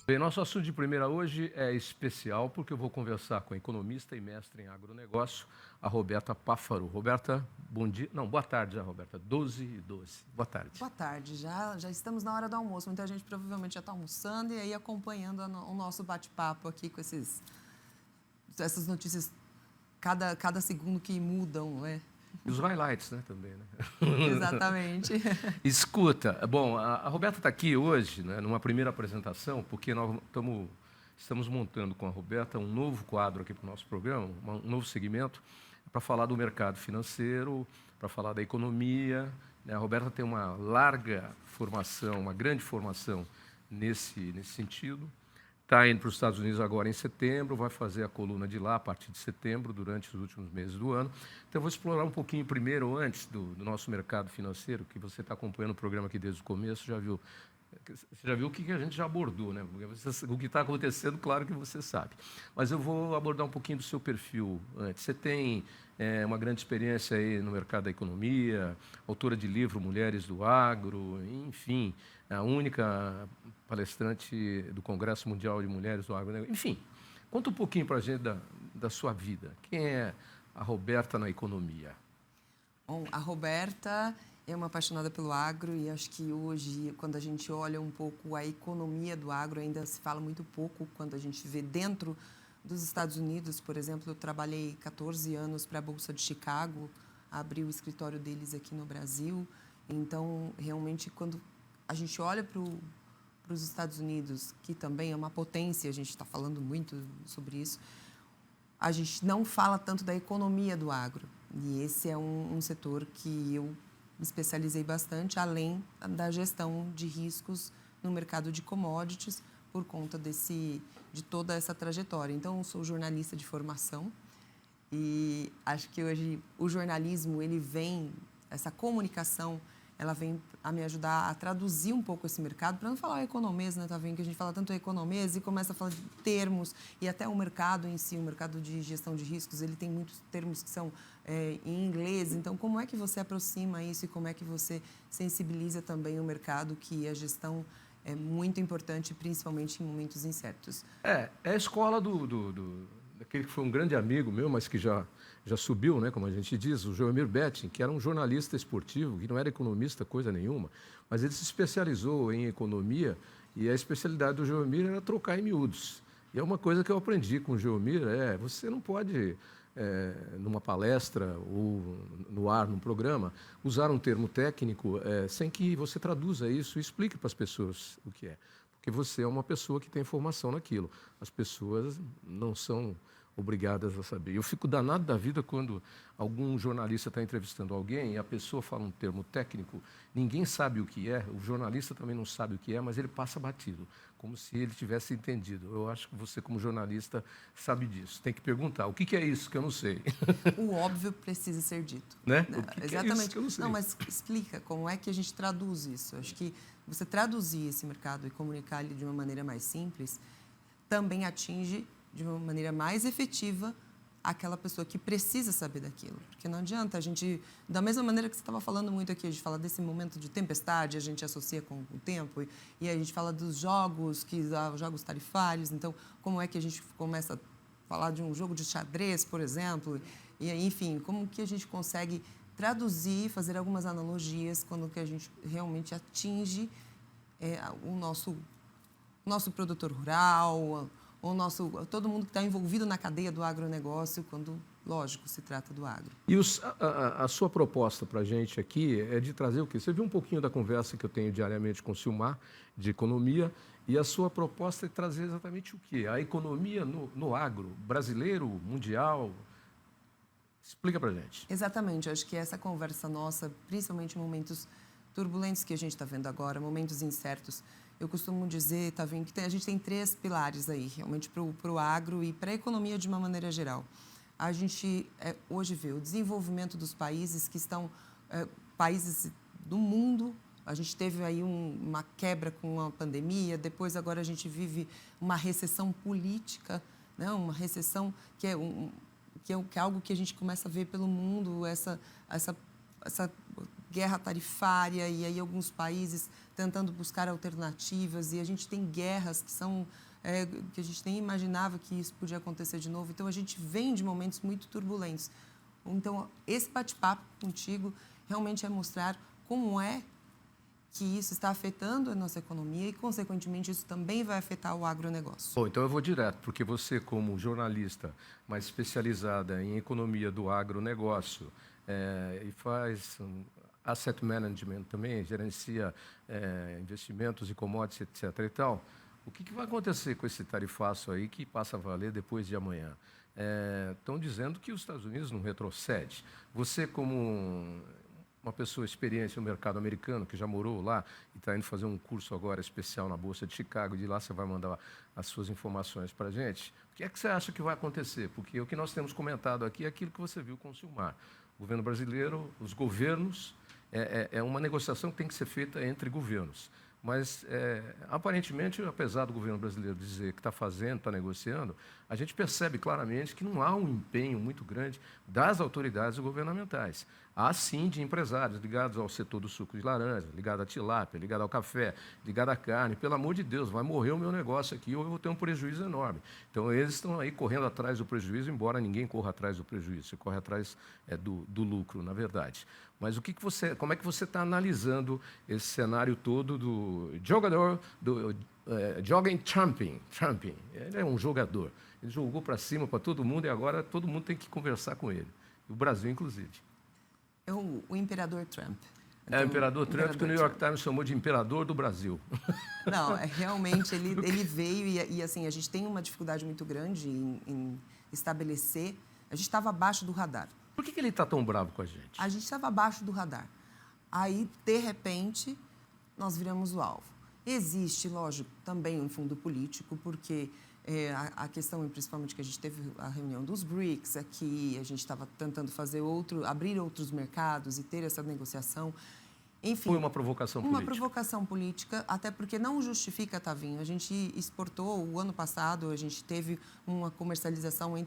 Bem, nosso assunto de primeira hoje é especial porque eu vou conversar com a economista e mestre em agronegócio, a Roberta Páffaro. Roberta, bom dia. Não, boa tarde já, Roberta. 12h12. Boa tarde. Boa tarde, já estamos na hora do almoço. Muita gente provavelmente já está almoçando e aí acompanhando o nosso bate-papo aqui com essas notícias, cada segundo que mudam, né? E os highlights, né, também, né? Exatamente. Escuta, bom, a Roberta está aqui hoje, né, numa primeira apresentação, porque nós estamos montando com a Roberta um novo quadro aqui para o nosso programa, um novo segmento, para falar do mercado financeiro, para falar da economia. Né? A Roberta tem uma larga formação, uma grande formação nesse sentido. Está indo para os Estados Unidos agora em setembro, vai fazer a coluna de lá a partir de setembro, durante os últimos meses do ano. Então, eu vou explorar um pouquinho primeiro, antes do nosso mercado financeiro, que você está acompanhando o programa aqui desde o começo, você já viu o que a gente já abordou, né? O que está acontecendo, claro que você sabe. Mas eu vou abordar um pouquinho do seu perfil antes. Você tem uma grande experiência aí no mercado da economia, autora de livro Mulheres do Agro, enfim, a única palestrante do Congresso Mundial de Mulheres do Agro. Enfim, conta um pouquinho para a gente da sua vida. Quem é a Roberta na economia? Bom, a Roberta é uma apaixonada pelo agro e acho que hoje, quando a gente olha um pouco a economia do agro, ainda se fala muito pouco quando a gente vê dentro dos Estados Unidos. Por exemplo, eu trabalhei 14 anos para a Bolsa de Chicago, abri o escritório deles aqui no Brasil. Então, realmente, quando a gente olha para os Estados Unidos, que também é uma potência, a gente está falando muito sobre isso, a gente não fala tanto da economia do agro. E esse é um setor que eu me especializei bastante, além da gestão de riscos no mercado de commodities, por conta de toda essa trajetória. Então, eu sou jornalista de formação e acho que hoje o jornalismo, essa comunicação, ela vem a me ajudar a traduzir um pouco esse mercado, para não falar economês, né? Tá vendo que a gente fala tanto economês e começa a falar de termos, e até o mercado em si, o mercado de gestão de riscos, ele tem muitos termos que são em inglês. Então, como é que você aproxima isso e como é que você sensibiliza também o mercado, que a gestão é muito importante, principalmente em momentos incertos? É a escola daquele que foi um grande amigo meu, mas que já subiu, né, como a gente diz, o Joemir Betting, que era um jornalista esportivo, que não era economista, coisa nenhuma, mas ele se especializou em economia e a especialidade do Joemir era trocar em miúdos. E é uma coisa que eu aprendi com o Joemir, você não pode, numa palestra ou no ar, num programa, usar um termo técnico sem que você traduza isso e explique para as pessoas o que é. Porque você é uma pessoa que tem formação naquilo. As pessoas não são obrigadas a saber. Eu fico danado da vida quando algum jornalista está entrevistando alguém e a pessoa fala um termo técnico, ninguém sabe o que é, o jornalista também não sabe o que é, mas ele passa batido, como se ele tivesse entendido. Eu acho que você, como jornalista, sabe disso. Tem que perguntar, o que é isso que eu não sei? O óbvio precisa ser dito. Né? Né? O que Exatamente. é isso que eu não sei? Não, mas explica como é que a gente traduz isso. Acho que você traduzir esse mercado e comunicar ele de uma maneira mais simples também atinge de uma maneira mais efetiva aquela pessoa que precisa saber daquilo. Porque não adianta a gente, da mesma maneira que você estava falando muito aqui, a gente fala desse momento de tempestade, a gente associa com o tempo, e a gente fala dos jogos, jogos tarifários. Então, como é que a gente começa a falar de um jogo de xadrez, por exemplo? E, enfim, como que a gente consegue traduzir, fazer algumas analogias quando que a gente realmente atinge o nosso produtor rural, todo mundo que está envolvido na cadeia do agronegócio, quando, lógico, se trata do agro. E a sua proposta para a gente aqui é de trazer o quê? Você viu um pouquinho da conversa que eu tenho diariamente com o Silmar, de economia, e a sua proposta é trazer exatamente o quê? A economia no agro, brasileiro, mundial. Explica para a gente. Exatamente. Eu acho que essa conversa nossa, principalmente em momentos turbulentos que a gente está vendo agora, momentos incertos, eu costumo dizer, tá vendo, que a gente tem 3 pilares aí, realmente, para o agro e para a economia de uma maneira geral. A gente hoje vê o desenvolvimento dos países que estão, países do mundo. A gente teve aí uma quebra com a pandemia, depois agora a gente vive uma recessão política, né? Uma recessão que é algo que a gente começa a ver pelo mundo, essa guerra tarifária, e aí alguns países tentando buscar alternativas, e a gente tem guerras que são que a gente nem imaginava que isso podia acontecer de novo. Então, a gente vem de momentos muito turbulentos. Então, esse bate-papo contigo realmente é mostrar como é que isso está afetando a nossa economia e, consequentemente, isso também vai afetar o agronegócio. Bom, então eu vou direto, porque você, como jornalista mais especializada em economia do agronegócio e faz asset management também, gerencia investimentos e commodities, etc. e tal, o que vai acontecer com esse tarifaço aí que passa a valer depois de amanhã? Estão dizendo que os Estados Unidos não retrocede. Você, como uma pessoa experiente no mercado americano, que já morou lá e está indo fazer um curso agora especial na Bolsa de Chicago, de lá você vai mandar as suas informações para a gente. O que é que você acha que vai acontecer? Porque o que nós temos comentado aqui é aquilo que você viu com o Silmar. O governo brasileiro, os governos, é uma negociação que tem que ser feita entre governos. Mas, aparentemente, apesar do governo brasileiro dizer que está fazendo, está negociando, a gente percebe claramente que não há um empenho muito grande das autoridades governamentais. Há, sim, de empresários ligados ao setor do suco de laranja, ligado à tilápia, ligado ao café, ligado à carne. Pelo amor de Deus, vai morrer o meu negócio aqui ou eu vou ter um prejuízo enorme. Então, eles estão aí correndo atrás do prejuízo, embora ninguém corra atrás do prejuízo. Você corre atrás do lucro, na verdade. Mas como é que você está analisando esse cenário todo do jogador, do jogging Trumping? Ele é um jogador. Ele jogou para cima para todo mundo e agora todo mundo tem que conversar com ele. O Brasil, inclusive. É o imperador Trump. Então, o imperador Trump, que o New York Times chamou de imperador do Brasil. Não, realmente ele veio e assim, a gente tem uma dificuldade muito grande em estabelecer. A gente estava abaixo do radar. Por que ele está tão bravo com a gente? A gente estava abaixo do radar. Aí, de repente, nós viramos o alvo. Existe, lógico, também um fundo político, porque a questão, principalmente, que a gente teve a reunião dos BRICS aqui, a gente estava tentando abrir outros mercados e ter essa negociação. Enfim, foi uma provocação política. Uma provocação política, até porque não justifica, Tavinho. A gente exportou, o ano passado, a gente teve uma comercialização em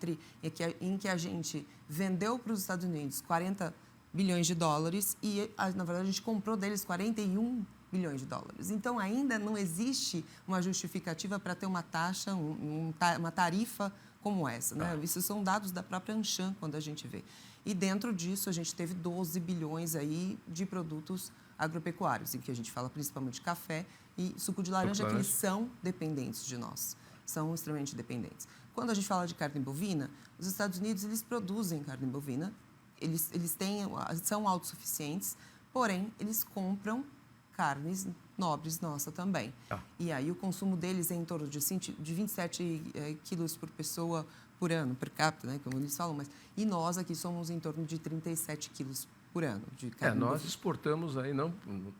que a gente vendeu para os Estados Unidos 40 bilhões de dólares e, na verdade, a gente comprou deles 41 bilhões de dólares. Então, ainda não existe uma justificativa para ter uma taxa, uma tarifa como essa. Né? Isso são dados da própria Anshan, quando a gente vê. E, dentro disso, a gente teve 12 bilhões aí de produtos agropecuários, em que a gente fala principalmente de café e suco de laranja, que eles são dependentes de nós, são extremamente dependentes. Quando a gente fala de carne bovina, os Estados Unidos, eles produzem carne bovina, eles são autossuficientes, porém, eles compram carnes nobres nossa também. E aí o consumo deles é em torno de 27 quilos por pessoa por ano, per capita, né, como eles falam, e nós aqui somos em torno de 37 quilos por ano de carne nós bovina. Exportamos aí, não,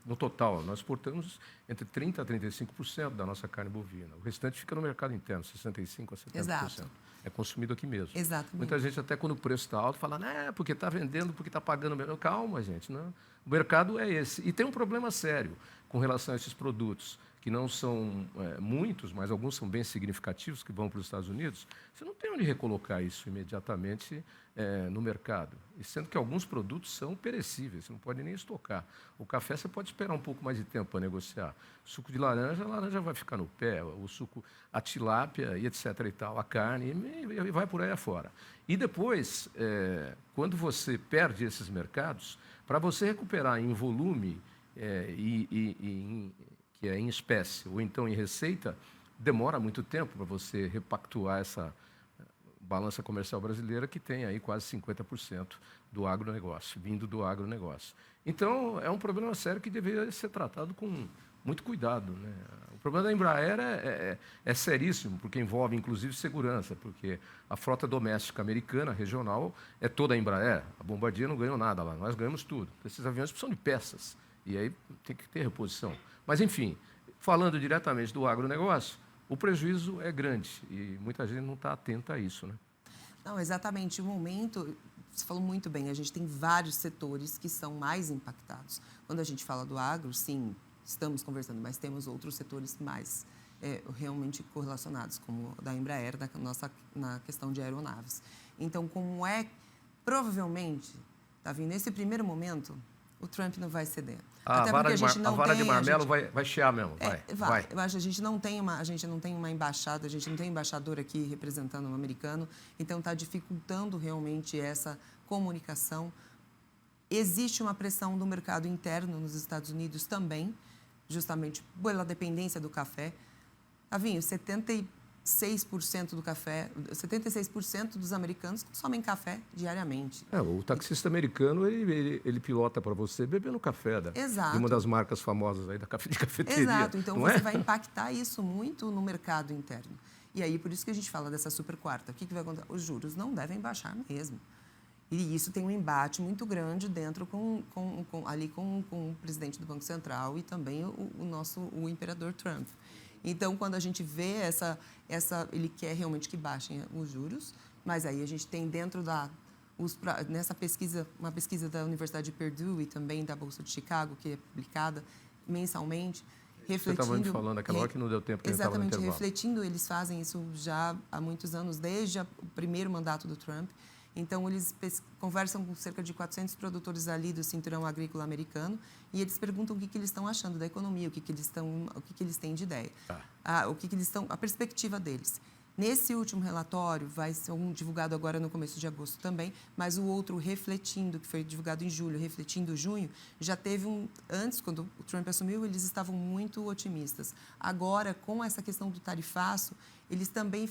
no total, nós exportamos entre 30% a 35% da nossa carne bovina. O restante fica no mercado interno, 65% a 70%. Exato. É consumido aqui mesmo. Exatamente. Muita gente, até quando o preço está alto, fala, porque está vendendo, porque está pagando melhor. Calma, gente. Não. O mercado é esse. E tem um problema sério com relação a esses produtos, que não são muitos, mas alguns são bem significativos, que vão para os Estados Unidos. Você não tem onde recolocar isso imediatamente no mercado. E sendo que alguns produtos são perecíveis, você não pode nem estocar. O café você pode esperar um pouco mais de tempo para negociar. O suco de laranja, a laranja vai ficar no pé, o suco, a tilápia e etc. e tal, a carne, e vai por aí afora. E depois, quando você perde esses mercados, para você recuperar em volume que é em espécie ou então em receita, demora muito tempo para você repactuar essa balança comercial brasileira, que tem aí quase 50% do agronegócio, vindo do agronegócio. Então, é um problema sério que deveria ser tratado com muito cuidado. Né? O problema da Embraer é seríssimo, porque envolve, inclusive, segurança, porque a frota doméstica americana, regional, é toda a Embraer. A Bombardier não ganhou nada lá, nós ganhamos tudo. Esses aviões precisam de peças, e aí tem que ter reposição. Mas, enfim, falando diretamente do agronegócio, o prejuízo é grande e muita gente não está atenta a isso, né? Não, exatamente. O momento, você falou muito bem, a gente tem vários setores que são mais impactados. Quando a gente fala do agro, sim, estamos conversando, mas temos outros setores mais realmente correlacionados, como o da Embraer, na questão de aeronaves. Então, provavelmente, Davi, nesse primeiro momento, o Trump não vai ceder. A Até vara porque a gente não de tem... marmelo vai chiar mesmo, vai. Eu acho que a gente não tem uma embaixada, a gente não tem embaixador aqui representando um americano, então está dificultando realmente essa comunicação. Existe uma pressão do mercado interno nos Estados Unidos também, justamente pela dependência do café. Tavinho, 76% do café, 76% dos americanos consomem café diariamente. O taxista americano, ele pilota para você bebendo café de uma das marcas famosas aí de cafeteria. Exato, então você vai impactar isso muito no mercado interno. E aí, por isso que a gente fala dessa super quarta. O que vai acontecer? Os juros não devem baixar mesmo. E isso tem um embate muito grande dentro ali com o presidente do Banco Central e também o imperador Trump. Então, quando a gente vê ele quer realmente que baixem os juros, mas aí a gente tem dentro nessa pesquisa, uma pesquisa da Universidade de Purdue e também da Bolsa de Chicago, que é publicada mensalmente, refletindo... Você estava me falando aquela hora que não deu tempo, que exatamente, estava no intervalo. refletindo, eles fazem isso já há muitos anos, desde o primeiro mandato do Trump. Então, eles conversam com cerca de 400 produtores ali do cinturão agrícola americano e eles perguntam o que eles estão achando da economia, o que eles têm de ideia, a perspectiva deles. Nesse último relatório, vai ser divulgado agora no começo de agosto também, mas o outro refletindo, que foi divulgado em julho, refletindo junho, já teve antes, quando o Trump assumiu, eles estavam muito otimistas. Agora, com essa questão do tarifaço, eles também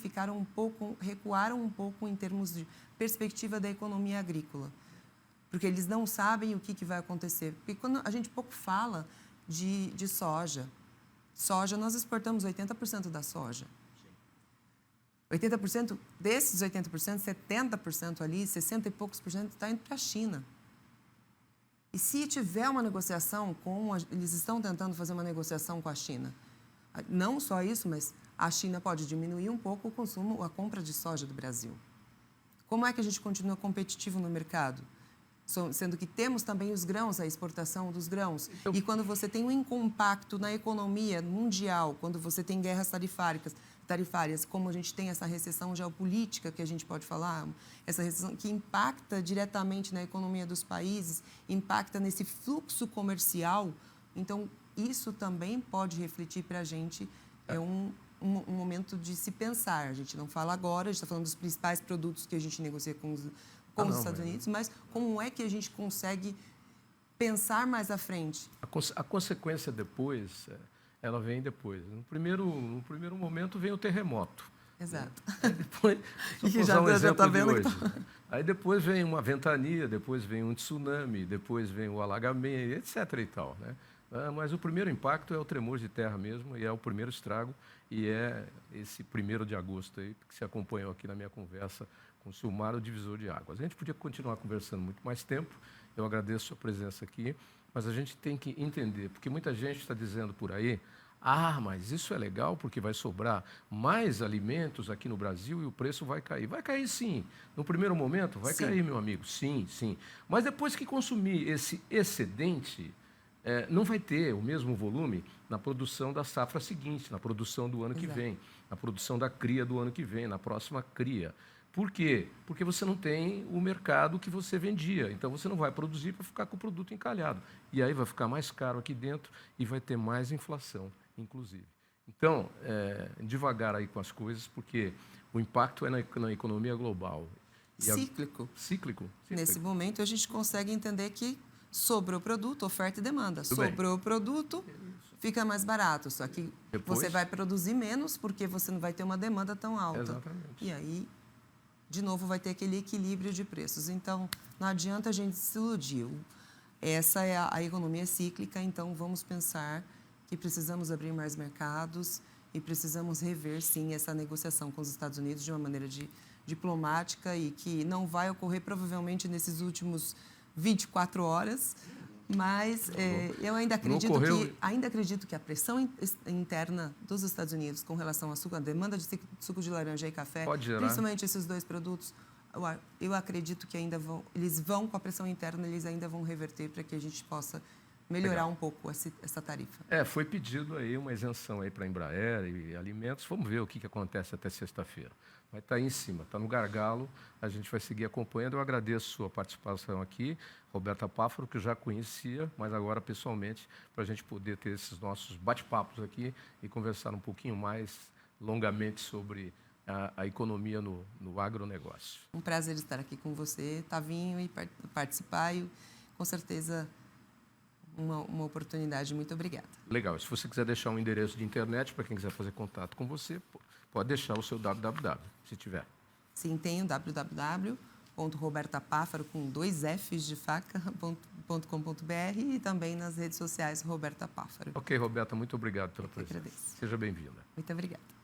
recuaram um pouco em termos de perspectiva da economia agrícola, porque eles não sabem o que vai acontecer. Porque quando a gente pouco fala de soja, nós exportamos 80% da soja. 80%, desses 80%, 70% ali, 60 e poucos por cento está indo para a China. E se tiver uma negociação eles estão tentando fazer uma negociação com a China. Não só isso, mas a China pode diminuir um pouco o consumo, a compra de soja do Brasil. Como é que a gente continua competitivo no mercado? Sendo que temos também os grãos, a exportação dos grãos. E quando você tem um impacto na economia mundial, quando você tem guerras tarifárias, como a gente tem essa recessão geopolítica que a gente pode falar, essa recessão que impacta diretamente na economia dos países, impacta nesse fluxo comercial, então isso também pode refletir para a gente um momento de se pensar. A gente não fala agora, a gente está falando dos principais produtos que a gente negocia com os Estados Unidos, mas como é que a gente consegue pensar mais à frente? A consequência depois, ela vem depois. No primeiro momento vem o terremoto. Exato. Aí depois, vou usar um exemplo de hoje. Aí depois vem uma ventania, depois vem um tsunami, depois vem o alagamento, etc. e tal, né? Mas o primeiro impacto é o tremor de terra mesmo, e é o primeiro estrago, e é esse 1º de agosto aí, que se acompanhou aqui na minha conversa com o Silmar, o divisor de águas. A gente podia continuar conversando muito mais tempo, eu agradeço a sua presença aqui, mas a gente tem que entender, porque muita gente está dizendo por aí, mas isso é legal porque vai sobrar mais alimentos aqui no Brasil e o preço vai cair. Vai cair sim. No primeiro momento vai cair, meu amigo, sim. Mas depois que consumir esse excedente, não vai ter o mesmo volume na produção da safra seguinte, na produção do ano que vem, na produção da cria do ano que vem, na próxima cria. Por quê? Porque você não tem o mercado que você vendia. Então, você não vai produzir para ficar com o produto encalhado. E aí vai ficar mais caro aqui dentro e vai ter mais inflação, inclusive. Então, devagar aí com as coisas, porque o impacto é na economia global. Cíclico. Nesse momento, a gente consegue entender que sobrou produto, oferta e demanda. Sobrou produto, fica mais barato. Só que você vai produzir menos porque você não vai ter uma demanda tão alta. Exatamente. E aí, de novo, vai ter aquele equilíbrio de preços. Então, não adianta a gente se iludir. Essa é a economia cíclica, então vamos pensar que precisamos abrir mais mercados e precisamos rever, sim, essa negociação com os Estados Unidos de uma maneira diplomática e que não vai ocorrer provavelmente nesses últimos 24 horas, mas eu ainda acredito que a pressão interna dos Estados Unidos com relação à demanda de suco de laranja e café, principalmente esses dois produtos, eu acredito que eles vão, com a pressão interna, eles ainda vão reverter para que a gente possa melhorar Legal. um pouco essa tarifa. Foi pedido aí uma isenção aí para a Embraer e alimentos. Vamos ver o que acontece até sexta-feira. Mas está aí em cima, está no gargalo, a gente vai seguir acompanhando. Eu agradeço a participação aqui, Roberta Páffaro, que eu já conhecia, mas agora pessoalmente, para a gente poder ter esses nossos bate-papos aqui e conversar um pouquinho mais longamente sobre a economia no agronegócio. Um prazer estar aqui com você, Tavinho, e participar. E, com certeza, uma oportunidade. Muito obrigada. Legal. Se você quiser deixar um endereço de internet para quem quiser fazer contato com você, pode deixar o seu www, se tiver. Sim, tenho www.robertapáffaro, com 2 Fs de faca.com.br, e também nas redes sociais Roberta Páffaro. Ok, Roberta, muito obrigado pela presença. Agradeço. Seja bem-vinda. Muito obrigada.